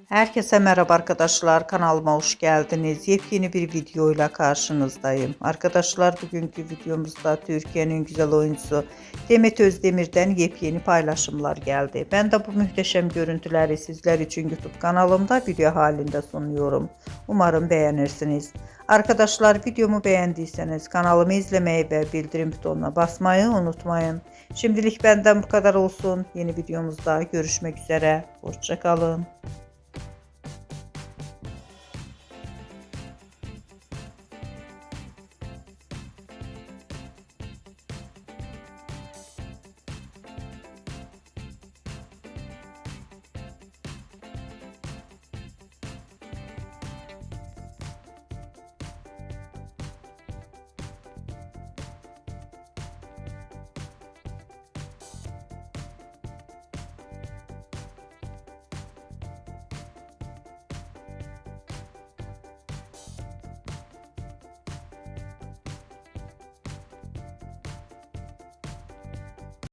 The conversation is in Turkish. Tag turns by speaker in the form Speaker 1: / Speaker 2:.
Speaker 1: Herkese merhaba arkadaşlar, kanalıma hoş geldiniz. Yepyeni bir videoyla karşınızdayım. Arkadaşlar, bugünkü videomuzda Türkiye'nin güzel oyuncusu Demet Özdemir'den yepyeni paylaşımlar geldi. Ben de bu muhteşem görüntüleri sizler için YouTube kanalımda video halinde sunuyorum. Umarım beğenirsiniz. Arkadaşlar, videomu beğendiyseniz kanalımı izlemeyi ve bildirim butonuna basmayı unutmayın. Şimdilik benden bu kadar olsun. Yeni videomuzda görüşmek üzere. Hoşça kalın.